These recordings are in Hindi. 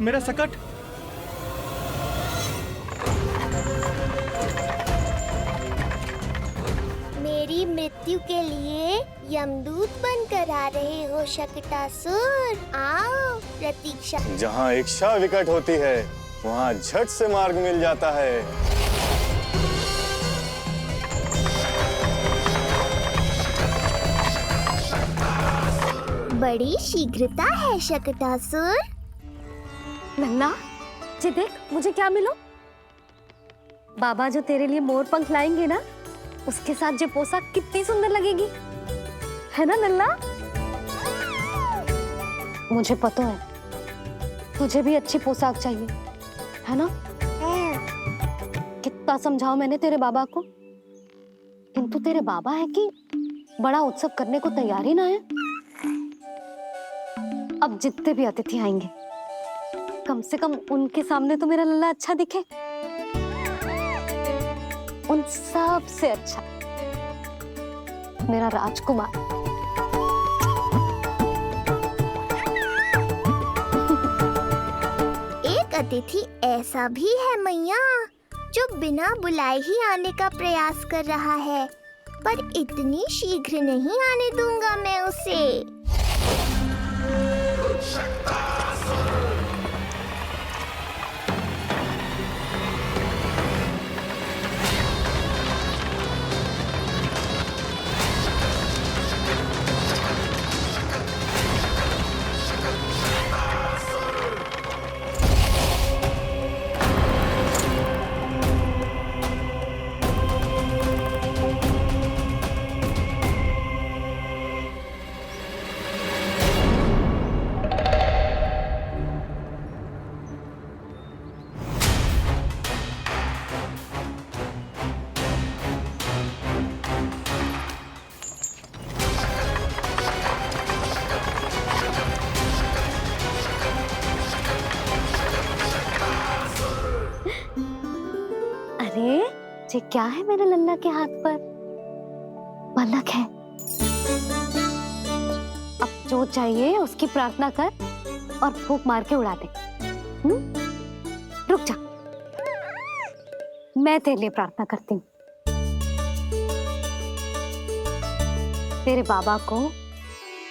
मेरा सकट। मेरी मृत्यु के लिए यमदूत बनकर आ रहे हो शकटासुर। आओ प्रतीक्षा। जहाँ इच्छा विकट होती है वहाँ झट से मार्ग मिल जाता है। बड़ी शीघ्रता है शकटासुर। नन्ना, जी देख मुझे क्या मिलो। बाबा जो तेरे लिए मोर पंख लाएंगे ना, उसके साथ जो पोशाक कितनी सुंदर लगेगी, है ना नन्ना? मुझे पता है तुझे भी अच्छी पोशाक चाहिए, है ना? कितना समझाओ मैंने तेरे बाबा को, किंतु तेरे बाबा है कि बड़ा उत्सव करने को तैयार ही ना है। अब जितने भी अतिथि आएंगे कम से कम उनके सामने तो मेरा लल्ला अच्छा दिखे। उन सब से अच्छा मेरा राजकुमार। एक अतिथि ऐसा भी है मैया जो बिना बुलाए ही आने का प्रयास कर रहा है, पर इतनी शीघ्र नहीं आने दूंगा मैं उसे। अरे ये क्या है मेरे लल्ला के हाथ पर? पलक है। अब जो चाहिए उसकी प्रार्थना कर और फूंक मार के उड़ा दे। रुक जा, मैं तेरे लिए प्रार्थना करती हूँ। तेरे बाबा को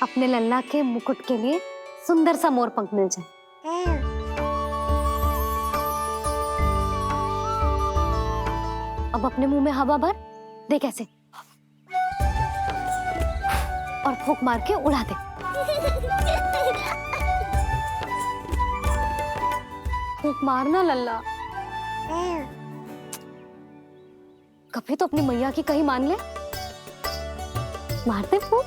अपने लल्ला के मुकुट के लिए सुंदर सा मोर पंख मिल जाए। अब अपने मुंह में हवा भर दे कैसे, और फूंक मार के उड़ा दे। फूंक मारना लल्ला। कभी तो अपनी मैया की कहीं मान ले। मार दे फूंक।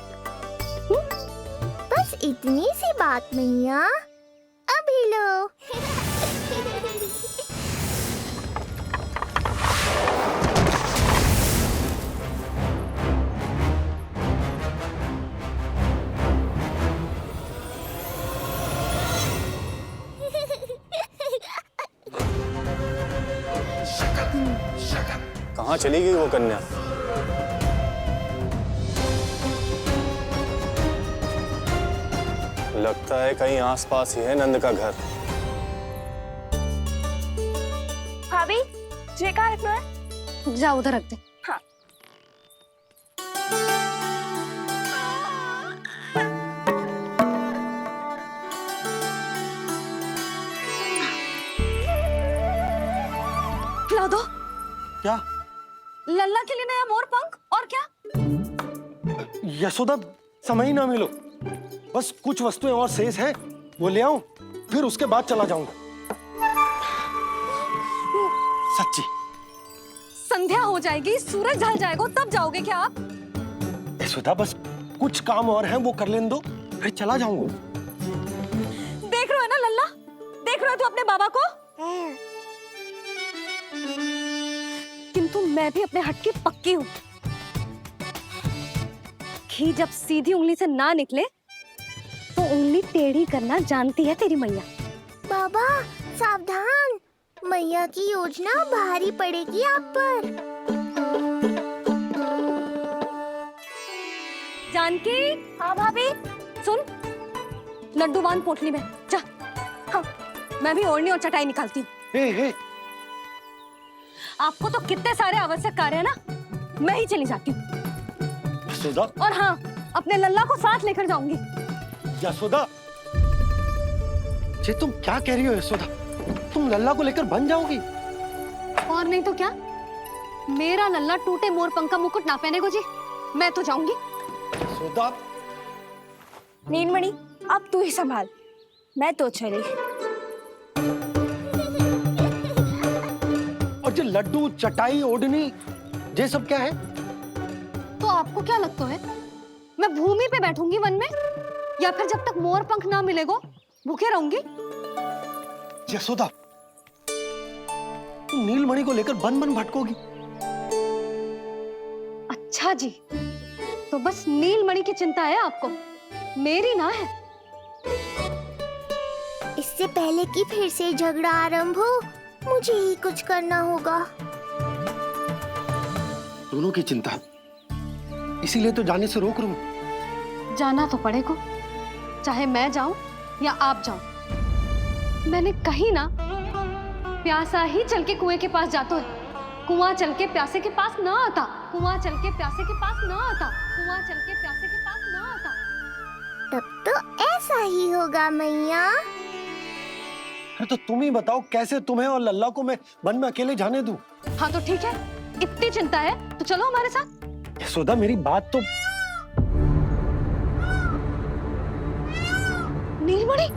बस इतनी सी बात मैया, अभी लो। कहाँ चली गई वो कन्या? लगता है कहीं आसपास ही है नंद का घर। भाभी, ये कहाँ रखना है? जा उधर रख दे। हाँ। ला दो। क्या? लल्ला के लिए नया मोर पंख। और क्या? यशोदा, समय ही ना मिलो। बस कुछ वस्तुएं और शेष हैं, वो ले आऊं, फिर उसके बाद चला जाऊंगा। सच्ची। संध्या हो जाएगी, सूरज ढल जाएगा, तब जाओगे क्या आप? यशोदा, बस कुछ काम और हैं, वो कर लेने दो, मैं चला जाऊंगा। देख रहे हो ना लल्ला, देख रहे हो तू अपने बाबा को। किंतु मैं भी अपने हट की पक्की हूँ। घी जब सीधी उंगली से ना निकले तो उंगली टेढ़ी करना जानती है तेरी मैया। बाबा सावधान, मैया की योजना भारी पड़ेगी आप पर। जानकी। हाँ भाभी। सुन, लड्डू बांध पोटली में, जा। हाँ, मैं भी ओढ़नी और चटाई निकालती हूँ। हे आपको तो कितने सारे आवश्यक कार्य है ना, मैं ही चली जाती हूँ। यशोदा, और हाँ, अपने लल्ला को साथ लेकर जाऊंगी। यशोदा, ये तुम क्या कह रही हो यशोदा? तुम लल्ला को लेकर बन जाओगी? और नहीं तो क्या, मेरा लल्ला टूटे मोर पंख का मुकुट ना पहने को जी, मैं तो जाऊंगी। यशोदा, नीलमणि अब तू ही संभाल, मैं तो चली। और ये लड्डू, चटाई, ओढ़नी, ये सब क्या है? तो आपको क्या लगता है, मैं भूमि पे बैठूंगी वन में, या फिर जब तक मोर पंख ना मिलेगा भूखे रहूंगी? यशोदा, तुम नीलमणि को लेकर बन बन भटकोगी। अच्छा जी, तो बस नीलमणि की चिंता है आपको, मेरी ना है। इससे पहले कि फिर से झगड़ा आरंभ हो, मुझे ही कुछ करना होगा। दोनों की चिंता, इसीलिए तो जाने से रोक रहा हूं। जाना तो पड़ेगा, चाहे मैं जाऊं या आप जाओ। मैंने कहीं ना, प्यासा ही चल के कुएं के पास जाता है, कुआं चल के प्यासे के पास ना आता, कुआं चल के प्यासे के पास ना आता, कुआं चल के प्यासे के पास ना आता। तब तो ऐसा ही होगा मैया। अरे तो तुम ही बताओ, कैसे तुम्हें और लल्ला को मैं वन में अकेले जाने दूं? हाँ तो ठीक है, इतनी चिंता है तो चलो हमारे साथ। यशोदा, मेरी बात तो। नीलमणि,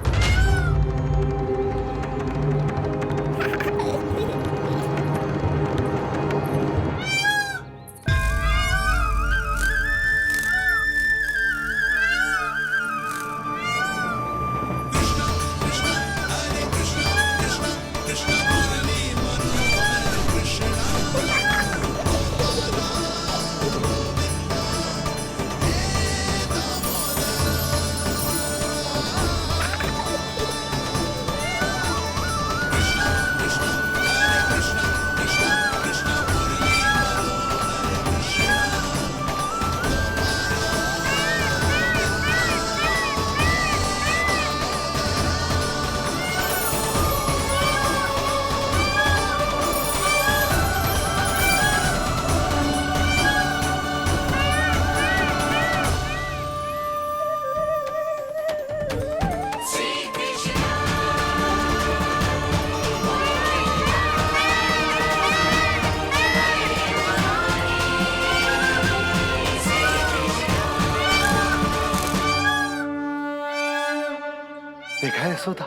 देखा है यशोदा,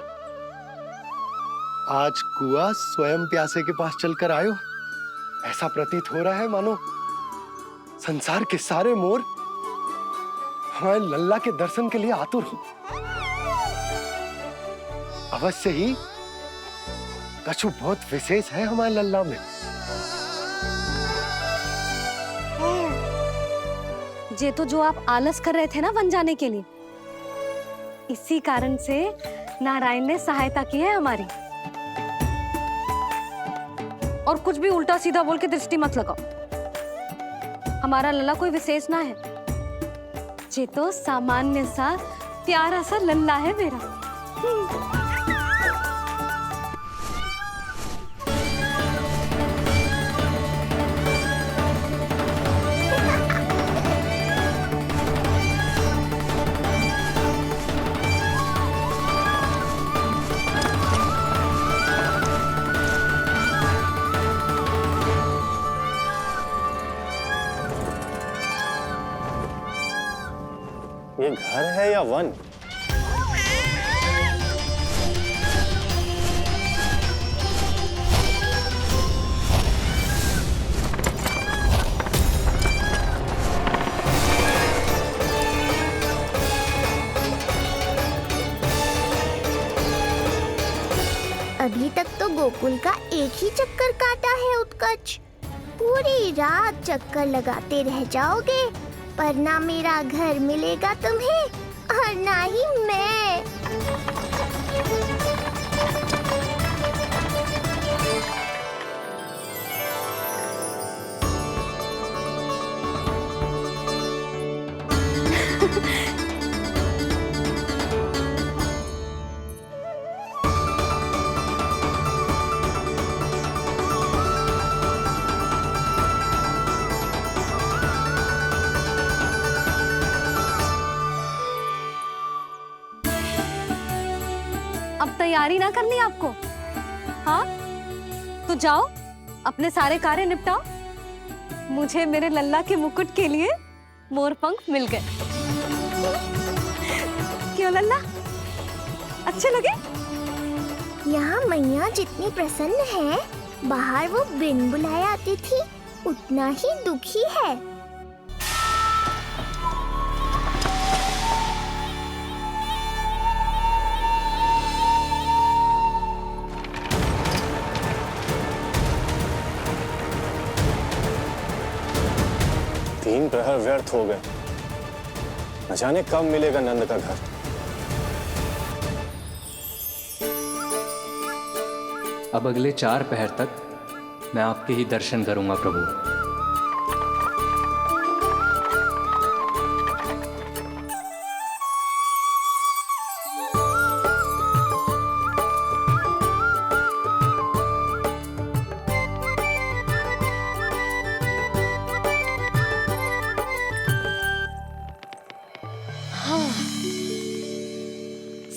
आज कुआं स्वयं प्यासे के पास चलकर आयो। ऐसा प्रतीत हो रहा है मानो संसार के सारे मोर हमारे लल्ला के दर्शन के लिए आतुर हो। अवश्य ही कछु बहुत विशेष है हमारे लल्ला में। ये तो जो आप आलस कर रहे थे ना वन जाने के लिए, इसी कारण से नारायण ने सहायता की है हमारी। और कुछ भी उल्टा सीधा बोल के दृष्टि मत लगाओ, हमारा लल्ला कोई विशेष ना है, ये तो सामान्य सा प्यारा सा लल्ला है मेरा। ये घर है या वन? तो गोकुल का एक ही चक्कर काटा है उत्कर्ष। पूरी रात चक्कर लगाते रह जाओगे, पर ना मेरा घर मिलेगा तुम्हें और ना ही मैं। अब तैयारी ना करनी आपको? हाँ, तो जाओ अपने सारे कार्य निपटाओ। मुझे मेरे लल्ला के मुकुट के लिए मोर पंख मिल गए। क्यों लल्ला, अच्छे लगे? यहाँ मैया जितनी प्रसन्न है, बाहर वो बिन बुलाए आती थी उतना ही दुखी है। तीन प्रहर व्यर्थ हो गए। न जाने कब मिलेगा नंद का घर। अब अगले 4 पहर तक मैं आपके ही दर्शन करूंगा प्रभु।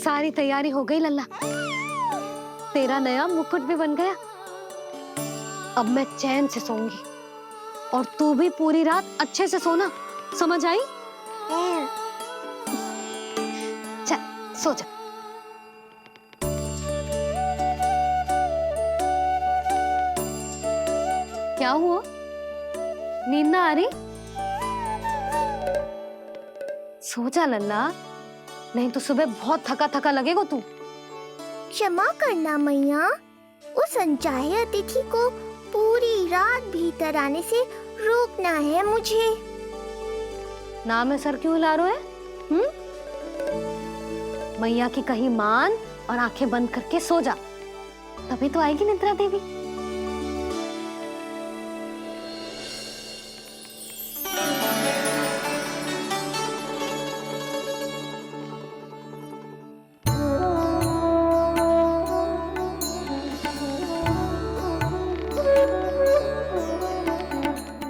सारी तैयारी हो गई लल्ला, तेरा नया मुकुट भी बन गया। अब मैं चैन से सोऊंगी और तू भी पूरी रात अच्छे से सोना, समझ आई? चल सो जा। क्या हुआ, नींद ना आ रही? सो जा लल्ला, नहीं तो सुबह बहुत थका थका लगेगा तू। क्षमा करना मैया, उस अनचाहे अतिथि को पूरी रात भीतर आने से रोकना है मुझे। ना में सर क्यों हिला रहे हो? मैया की कहीं मान और आंखें बंद करके सो जा, तभी तो आएगी निद्रा देवी।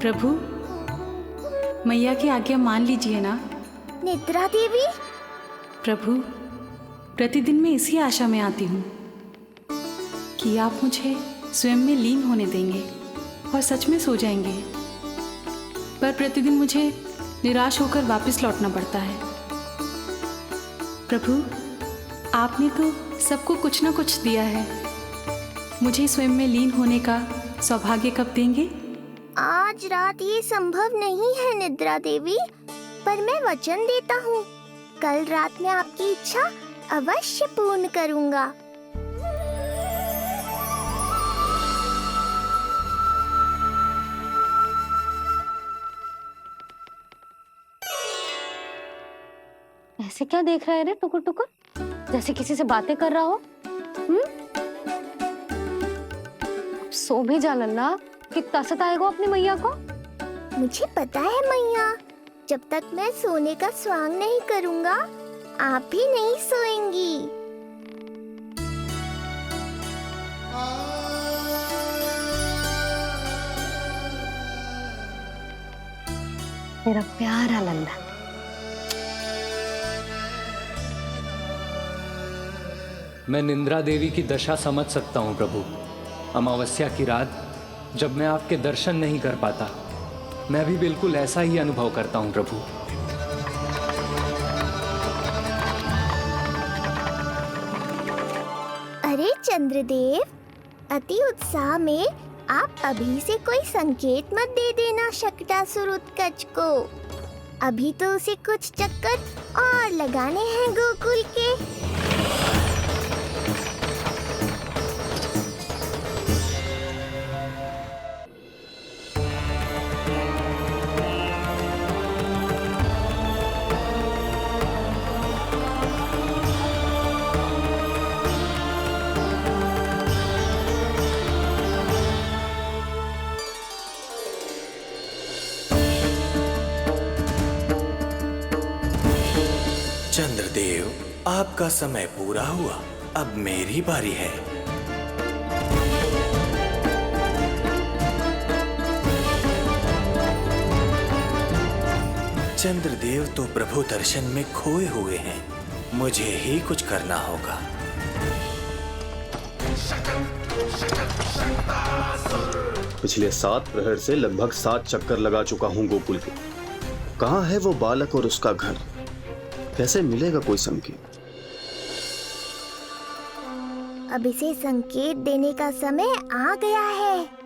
प्रभु, मैया की आज्ञा मान लीजिए ना। निद्रा देवी? प्रभु, प्रतिदिन मैं इसी आशा में आती हूँ कि आप मुझे स्वयं में लीन होने देंगे और सच में सो जाएंगे, पर प्रतिदिन मुझे निराश होकर वापस लौटना पड़ता है। प्रभु, आपने तो सबको कुछ ना कुछ दिया है, मुझे स्वयं में लीन होने का सौभाग्य कब देंगे? आज रात ये संभव नहीं है निद्रा देवी, पर मैं वचन देता हूँ कल रात में आपकी इच्छा अवश्य पूर्ण करूँगा। ऐसे क्या देख रहा है रे टुकुर टुकुर, जैसे किसी से बातें कर रहा हो? सो भी जा लल्ला, कितना सताएगा अपनी मैया को। मुझे पता है मैया, जब तक मैं सोने का स्वांग नहीं करूँगा आप भी नहीं सोएंगी। मेरा प्यारा लल्ला। मैं निंद्रा देवी की दशा समझ सकता हूँ प्रभु। अमावस्या की रात जब मैं आपके दर्शन नहीं कर पाता, मैं भी बिल्कुल ऐसा ही अनुभव करता हूँ प्रभु। अरे चंद्रदेव, अति उत्साह में आप अभी से कोई संकेत मत दे देना शक्टासुर उत्कच को। अभी तो उसे कुछ चक्कर और लगाने हैं गोकुल के। चंद्रदेव, आपका समय पूरा हुआ, अब मेरी बारी है। चंद्रदेव तो प्रभु दर्शन में खोए हुए हैं, मुझे ही कुछ करना होगा। पिछले 7 प्रहर से लगभग 7 चक्कर लगा चुका हूँ गोकुल के। कहाँ है वो बालक और उसका घर? कैसे मिलेगा कोई संकेत? अब इसे संकेत देने का समय आ गया है।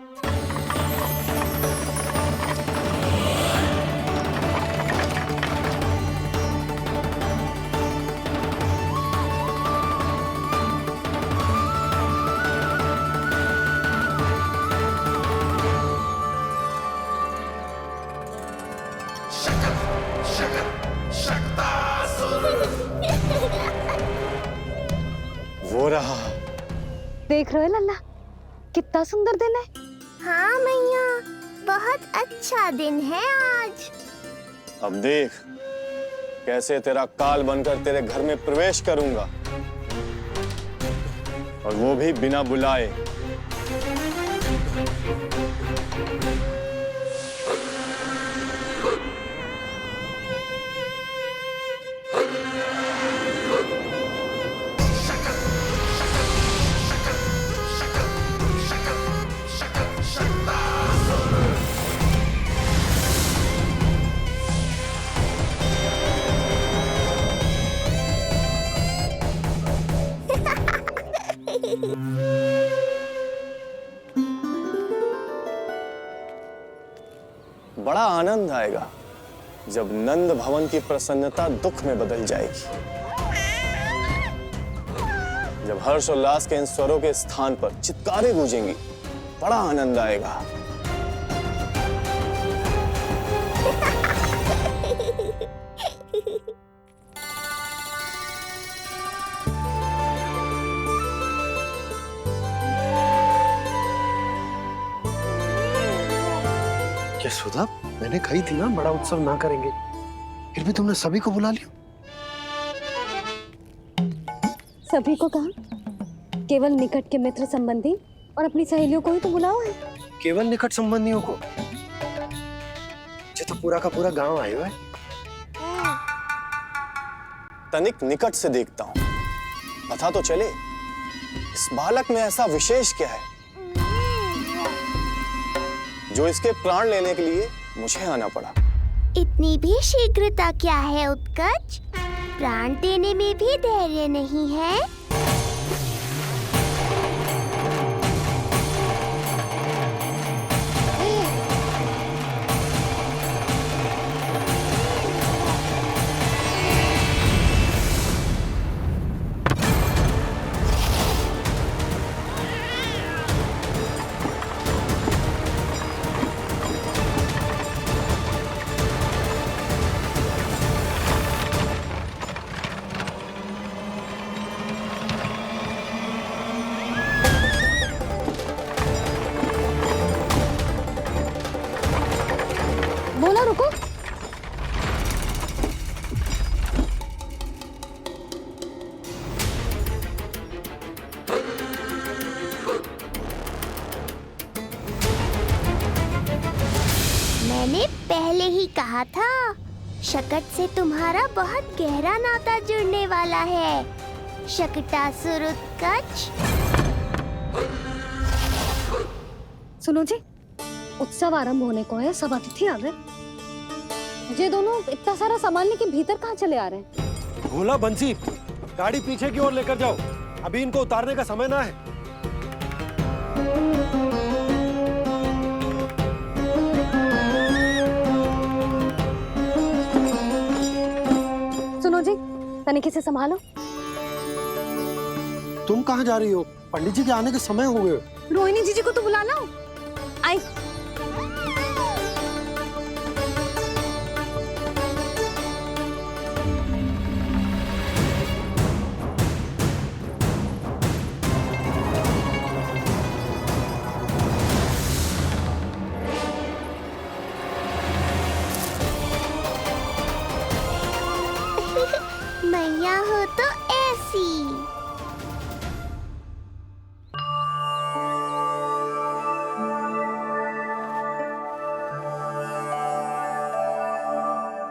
वो रहा। देख रहे हो लल्ला, कितना सुंदर दिन है। हाँ मैया, बहुत अच्छा दिन है आज। अब देख कैसे तेरा काल बनकर तेरे घर में प्रवेश करूंगा, और वो भी बिना बुलाए। बड़ा आनंद आएगा जब नंद भवन की प्रसन्नता दुख में बदल जाएगी, जब हर्षोल्लास के इन स्वरों के स्थान पर चित्कारें गूंजेंगी। बड़ा आनंद आएगा। यशोदा, मैंने कही थी ना बड़ा उत्सव ना करेंगे, फिर भी तुमने सभी को बुला लिया। सभी को कहा? केवल निकट के मित्र संबंधी और अपनी सहेलियों को ही तो बुलाओ है। केवल निकट संबंधियों को? ये तो पूरा का पूरा गांव आयो है। तनिक निकट से देखता हूं, पता तो चले इस बालक में ऐसा विशेष क्या है जो इसके प्राण लेने के लिए मुझे आना पड़ा। इतनी भी शीघ्रता क्या है उत्कर्ष? प्राण देने में भी धैर्य नहीं है। बोला रुको। मैंने पहले ही कहा था, शकट से तुम्हारा बहुत गहरा नाता जुड़ने वाला है। शकटासुर उत्कर्ष। सुनो जी, उत्सव आरंभ होने को है, सब अतिथि आ गए। ये दोनों इतना सारा सामान लेके भीतर कहाँ चले आ रहे हैं? भोला बंसी, गाड़ी पीछे की ओर लेकर जाओ, अभी इनको उतारने का समय ना है। सुनो जी, तनिक से संभालो। तुम कहाँ जा रही हो? पंडित जी के आने के समय हो गए। रोहिणी जीजी को तो बुला लो। आई। मैया हो तो ऐसी।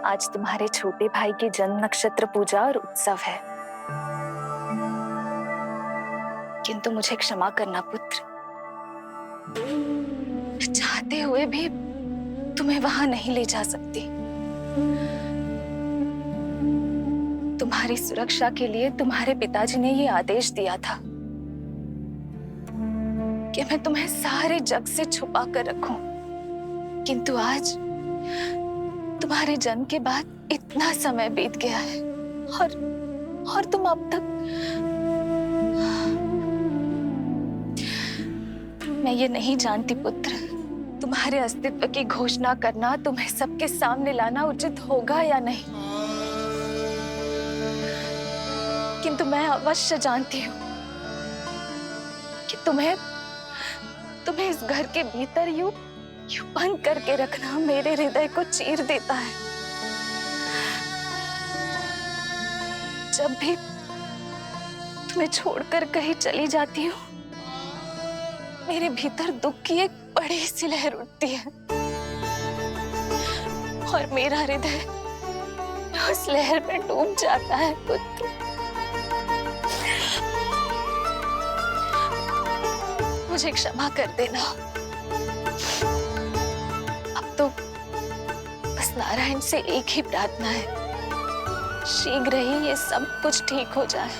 आज तुम्हारे छोटे भाई की जन्म नक्षत्र पूजा और उत्सव है, किंतु मुझे क्षमा करना पुत्र, चाहते हुए भी तुम्हें वहां नहीं ले जा सकती। तुम्हारी सुरक्षा के लिए तुम्हारे पिताजी ने ये आदेश दिया था कि मैं तुम्हें सारे जग से छुपा कर रखूं, किंतु आज तुम्हारे जन्म के बाद इतना समय बीत गया है और तुम अब तक। मैं ये नहीं जानती पुत्र, तुम्हारे अस्तित्व की घोषणा करना, तुम्हें सबके सामने लाना उचित होगा या नहीं, किंतु मैं अवश्य जानती हूँ कि तुम्हें इस घर के भीतर यूं बंद करके रखना मेरे हृदय को चीर देता है। जब भी तुम्हें छोड़कर कहीं चली जाती हूँ, मेरे भीतर दुख की एक बड़ी सी लहर उठती है और मेरा हृदय उस लहर में डूब जाता है पुत्र। मुझे क्षमा कर देना। अब तो बस नारायण से एक ही प्रार्थना है, शीघ्र ही ये सब कुछ ठीक हो जाए।